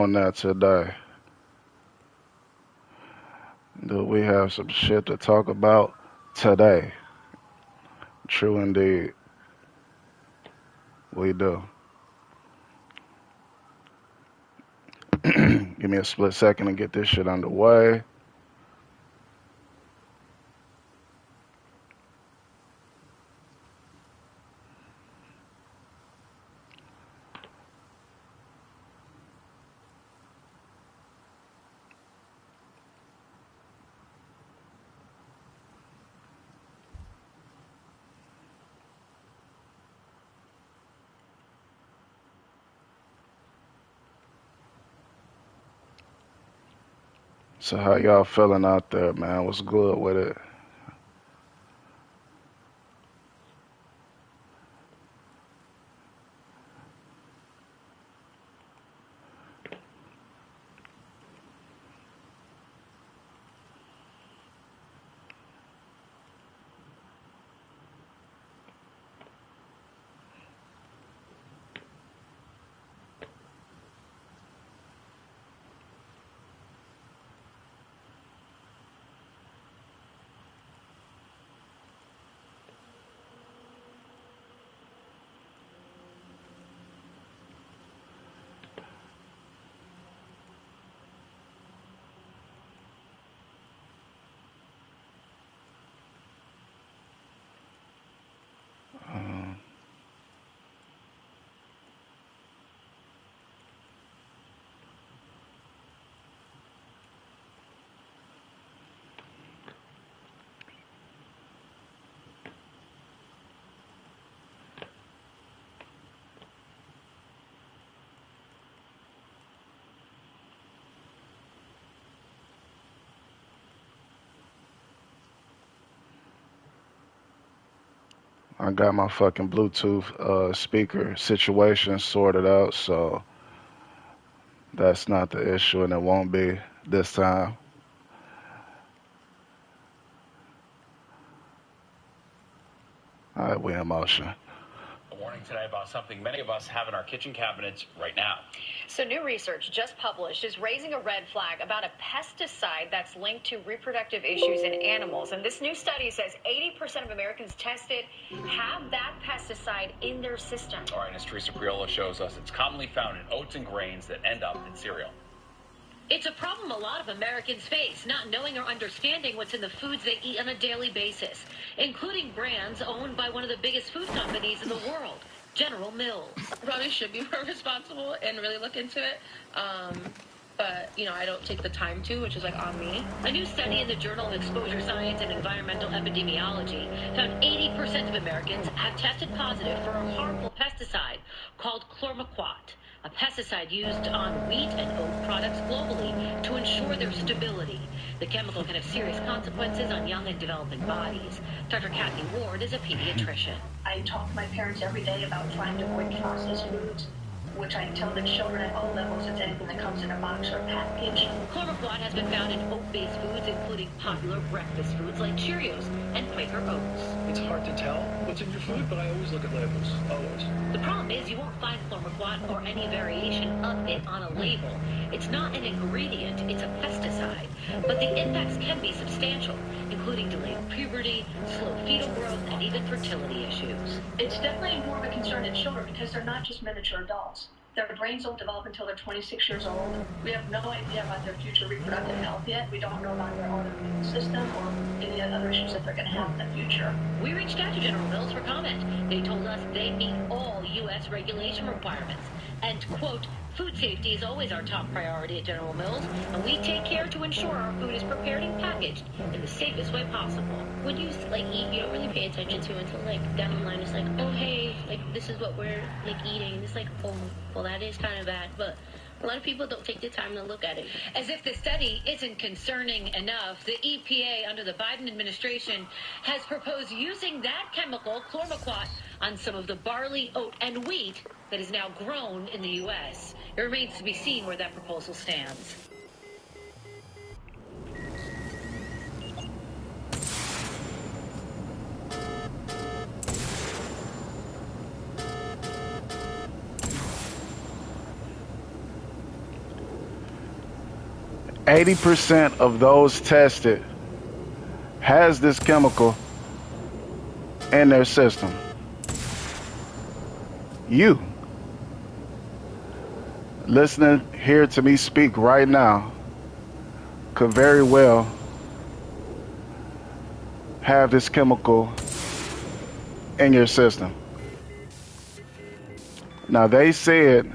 on that today? Do we have some shit to talk about today? True indeed, we do. Give me a split second to get this shit underway. So how y'all feeling out there, man? What's good with it? Um, I got my fucking Bluetooth speaker situation sorted out, so that's not the issue, and it won't be this time. All right, we in motion. A warning today about something many of us have in our kitchen cabinets right now. So new research just published is raising a red flag about a pesticide that's linked to reproductive issues in animals. And this new study says 80% of Americans tested have that pesticide in their system. All right, as Teresa Priola shows us, it's commonly found in oats and grains that end up in cereal. It's a problem a lot of Americans face, not knowing or understanding what's in the foods they eat on a daily basis, including brands owned by one of the biggest food companies in the world, General Mills. Probably should be more responsible and really look into it. But, I don't take the time to, which is like on me. A new study in the Journal of Exposure Science and Environmental Epidemiology found 80% of Americans have tested positive for a harmful pesticide called Chlormequat, a pesticide used on wheat and oat products globally to ensure their stability. The chemical can have serious consequences on young and developing bodies. Dr. Kathy Ward is a pediatrician. I talk to my parents every day about trying to avoid processed foods, which I tell the children at all levels it's anything that comes in a box or a package. Chlormequat has been found in oat-based foods, including popular breakfast foods like Cheerios and Quaker Oats. It's hard to tell what's in your food, but I always look at labels, always. The problem is you won't find Chlormequat or any variation of it on a label. It's not an ingredient, it's a pesticide. But the impacts can be substantial, including delayed puberty, slow fetal growth, and even fertility issues. It's definitely more of a concern in children because they're not just miniature adults. Their brains don't develop until they're 26 years old. We have no idea about their future reproductive health yet. We don't know about their autoimmune system or any other issues that they're going to have in the future. We reached out to General Mills for comment. They told us they meet all U.S. regulation requirements. And, quote, food safety is always our top priority at General Mills, and we take care to ensure our food is prepared and packaged in the safest way possible. When you eat, you don't really pay attention to it until down the line it's oh hey, this is what we're eating. It's oh well, that is kind of bad, but a lot of people don't take the time to look at it. As if the study isn't concerning enough, the EPA under the Biden administration has proposed using that chemical, Chlormequat, on some of the barley, oat, and wheat that is now grown in the U.S. It remains to be seen where that proposal stands. 80% of those tested has this chemical in their system. You, listening here to me speak right now, could very well have this chemical in your system. Now, they said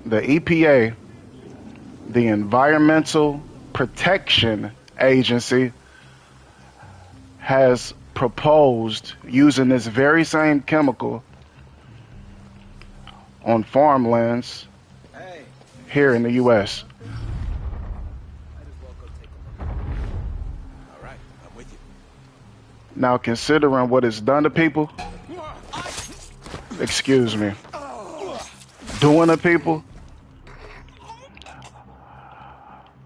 the EPA, the Environmental Protection Agency, has proposed using this very same chemical on farmlands here in the U.S. Now, considering what it's done to people, excuse me, doing to people,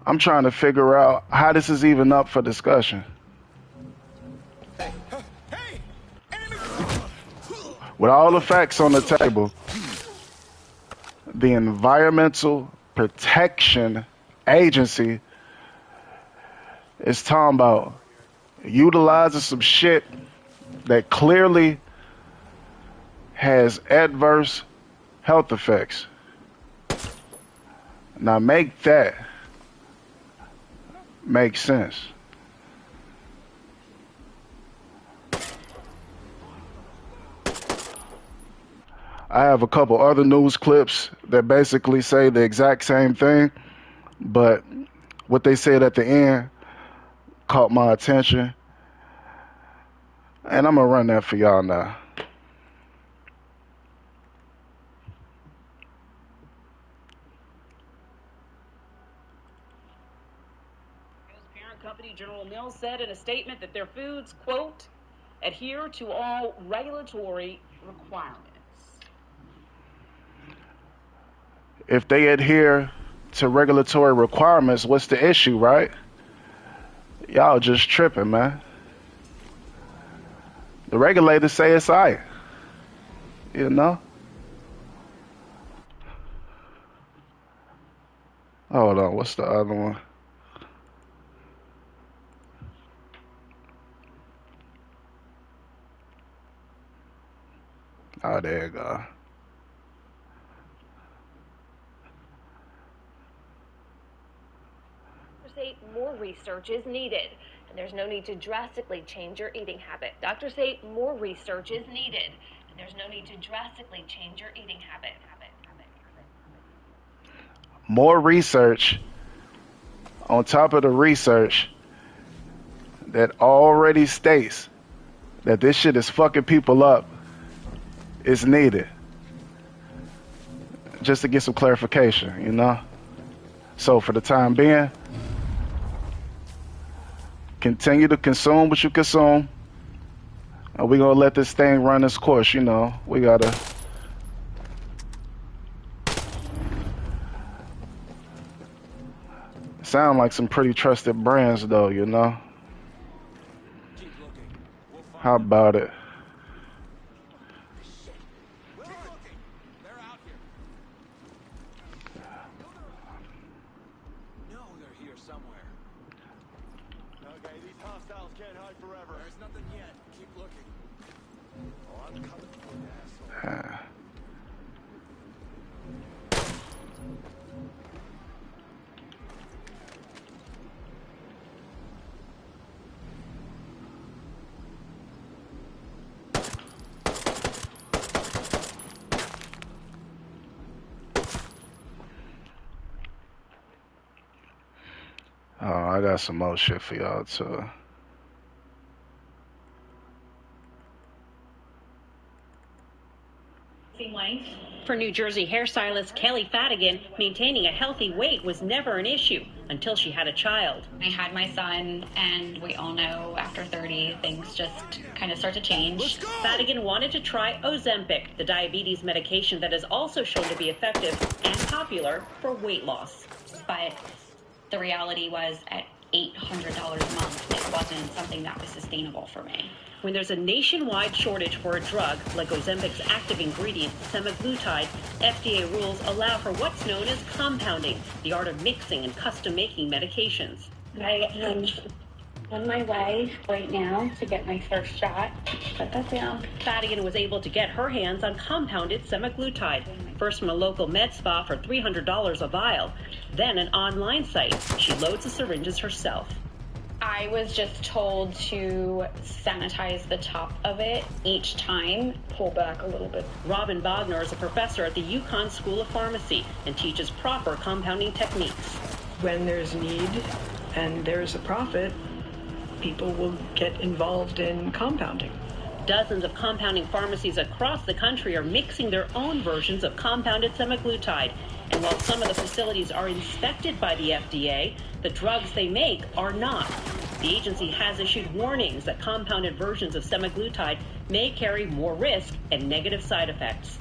I'm trying to figure out how this is even up for discussion. With all the facts on the table, the Environmental Protection Agency is talking about utilizing some shit that clearly has adverse health effects. Now make that make sense. I have a couple other news clips that basically say the exact same thing, but what they said at the end caught my attention, and I'm gonna run that for y'all now. Parent company General Mills said in a statement that their foods, quote, adhere to all regulatory requirements. If they adhere to regulatory requirements, what's the issue, right? Y'all just tripping, man. The regulators say it's all right, you know? Hold on, what's the other one? Oh, there you go. Say more research is needed, and there's no need to drastically change your eating habit. Doctors say more research is needed, and there's no need to drastically change your eating habit. More research on top of the research that already states that this shit is fucking people up is needed. Just to get some clarification, you know? So for the time being, continue to consume what you consume. And we're going to let this thing run its course, you know. We got to... Sound like some pretty trusted brands, though, you know? How about it? Oh, I got some more shit for y'all too. For New Jersey hairstylist Kelly Fadigan, maintaining a healthy weight was never an issue until she had a child. I had my son, and we all know after 30, things just kind of start to change. Fadigan wanted to try Ozempic, the diabetes medication that is also shown to be effective and popular for weight loss. But the reality was at $800 a month, it wasn't something that was sustainable for me. When there's a nationwide shortage for a drug like Ozempic's active ingredient, semaglutide, FDA rules allow for what's known as compounding, the art of mixing and custom making medications. I am on my way right now to get my first shot. Put that down. Fadigan was able to get her hands on compounded semaglutide, first from a local med spa for $300 a vial, then an online site. She loads the syringes herself. I was just told to sanitize the top of it each time, pull back a little bit. Robin Bogner is a professor at the UConn School of Pharmacy and teaches proper compounding techniques. When there's need and there's a profit, people will get involved in compounding. Dozens of compounding pharmacies across the country are mixing their own versions of compounded semaglutide. And while some of the facilities are inspected by the FDA, the drugs they make are not. The agency has issued warnings that compounded versions of semaglutide may carry more risk and negative side effects.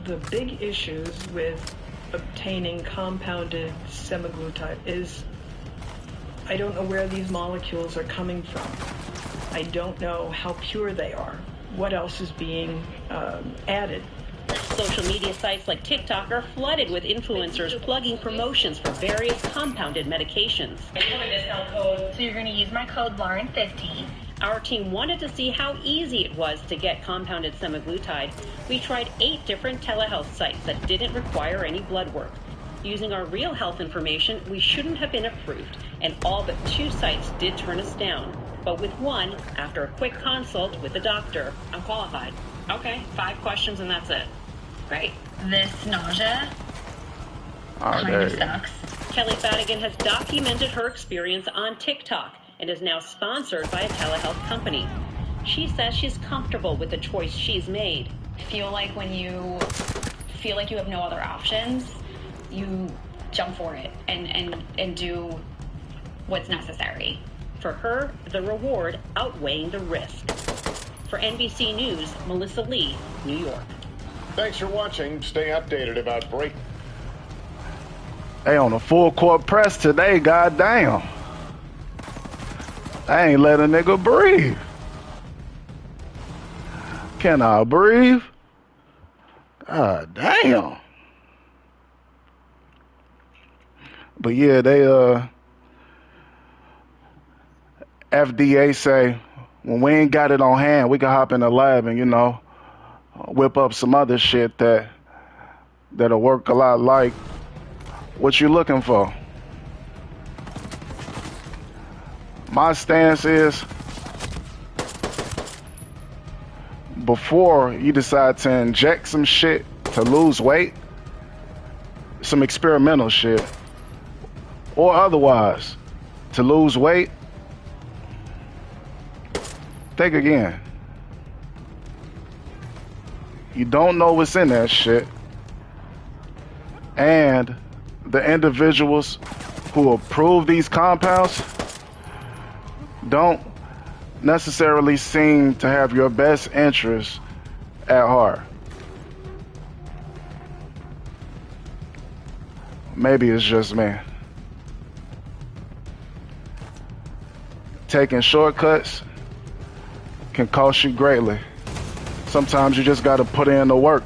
The big issues with obtaining compounded semaglutide is I don't know where these molecules are coming from. I don't know how pure they are. What else is being added? Social media sites like TikTok are flooded with influencers plugging promotions for various compounded medications. So you're going to use my code Lauren50. Our team wanted to see how easy it was to get compounded semaglutide. We tried 8 different telehealth sites that didn't require any blood work. Using our real health information, we shouldn't have been approved, and all but 2 sites did turn us down. But with one, after a quick consult with the doctor, I'm qualified. Okay, 5 questions and that's it. Great. This nausea kind of sucks. Kelly Fadigan has documented her experience on TikTok and is now sponsored by a telehealth company. She says she's comfortable with the choice she's made. I feel like when you feel like you have no other options, you jump for it and do what's necessary. For her, the reward outweighing the risk. For NBC News, Melissa Lee, New York. Thanks for watching. Stay updated about break. Hey, on a full court press today, goddamn. I ain't let a nigga breathe. Can I breathe? God damn. But yeah, they FDA say when we ain't got it on hand, we can hop in the lab and, you know, whip up some other shit that'll work a lot like what you looking for. My stance is before you decide to inject some shit to lose weight, some experimental shit, or otherwise to lose weight, think again. You don't know what's in that shit, and the individuals who approve these compounds don't necessarily seem to have your best interests at heart. Maybe it's just me. Taking shortcuts can cost you greatly. Sometimes you just gotta put in the work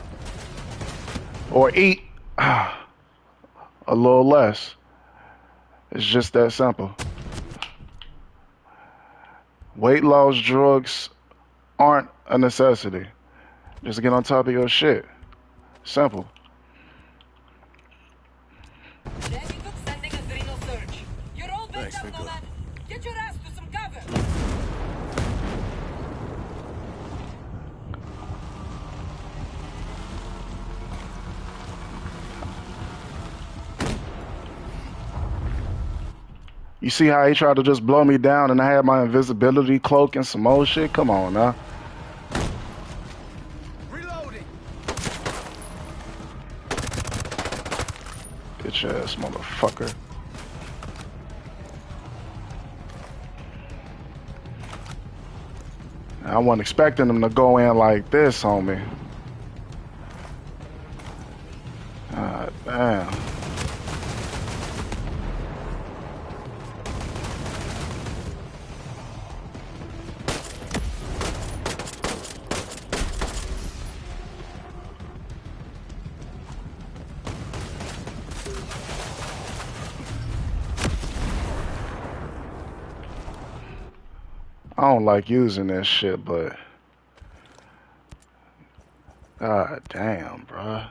or eat a little less. It's just that simple. Weight loss drugs aren't a necessity. Just get on top of your shit. Simple. Thanks, Nico. Get your ass to some cover. You see how he tried to just blow me down and I had my invisibility cloak and some old shit? Come on now. Reloading. Bitch ass motherfucker. I wasn't expecting them to go in like this on me. God damn. I don't like using this shit, but god damn, bruh.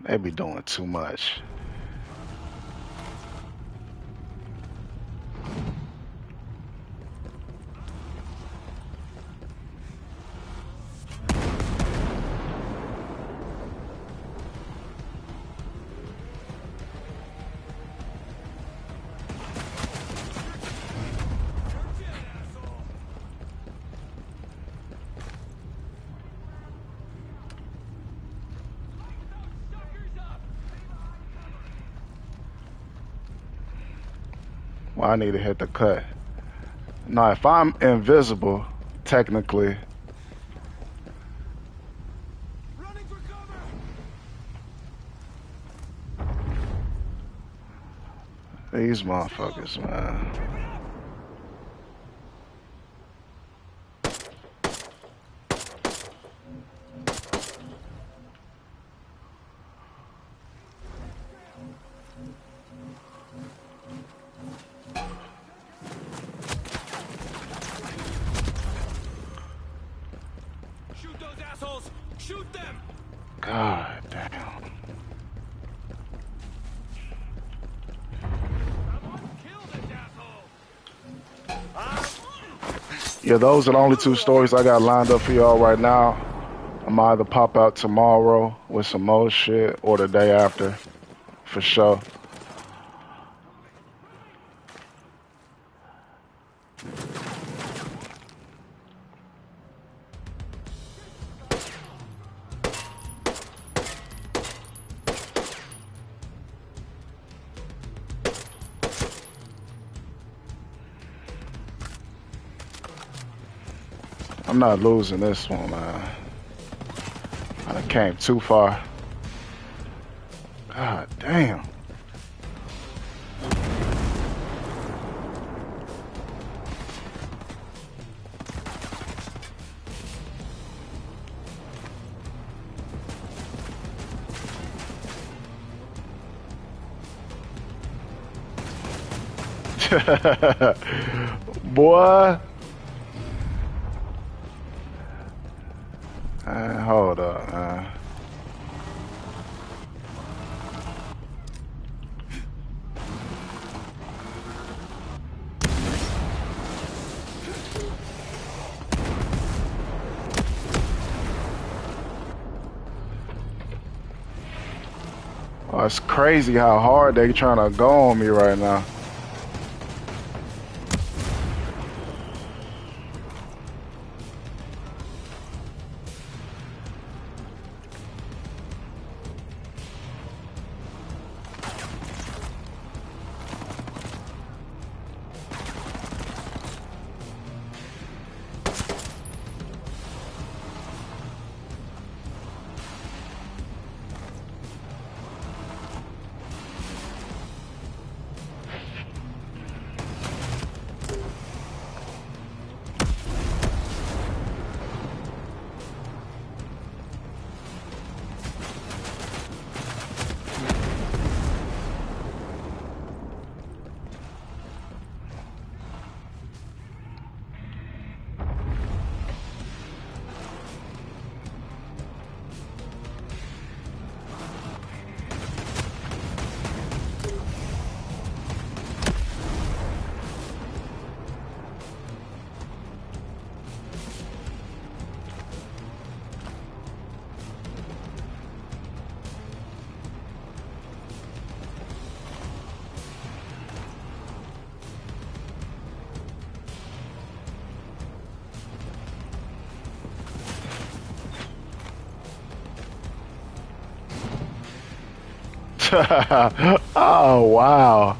They be doing too much. Well, I need to hit the cut. Now, if I'm invisible, technically, these motherfuckers, man. Shoot those assholes! Shoot them! God damn. Yeah, those are the only two stories I got lined up for y'all right now. I'm either pop out tomorrow with some more shit or the day after, for sure. I'm not losing this one, man. I came too far. God damn. Boy. Hold up, man. Oh, it's crazy how hard they trying to go on me right now. Oh, wow.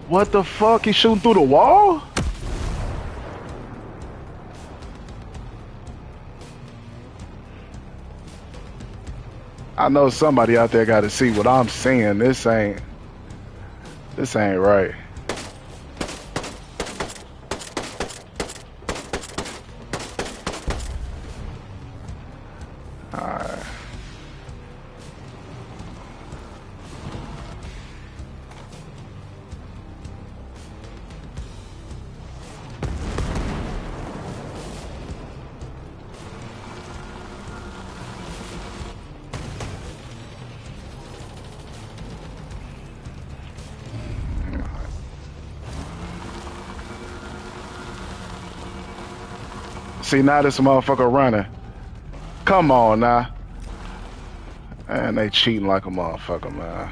What the fuck? He's shooting through the wall? I know somebody out there got to see what I'm seeing. This ain't right. See, now this motherfucker running. Come on now. And they cheating like a motherfucker, man.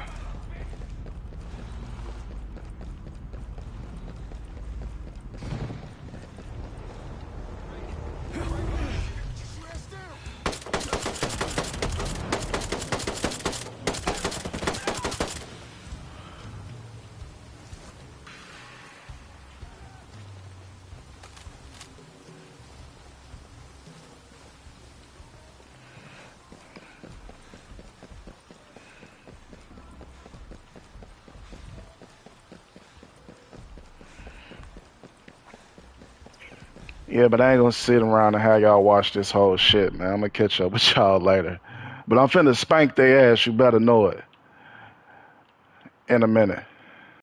Yeah, but I ain't gonna sit around and have y'all watch this whole shit, man. I'm gonna catch up with y'all later. But I'm finna spank their ass, you better know it. In a minute.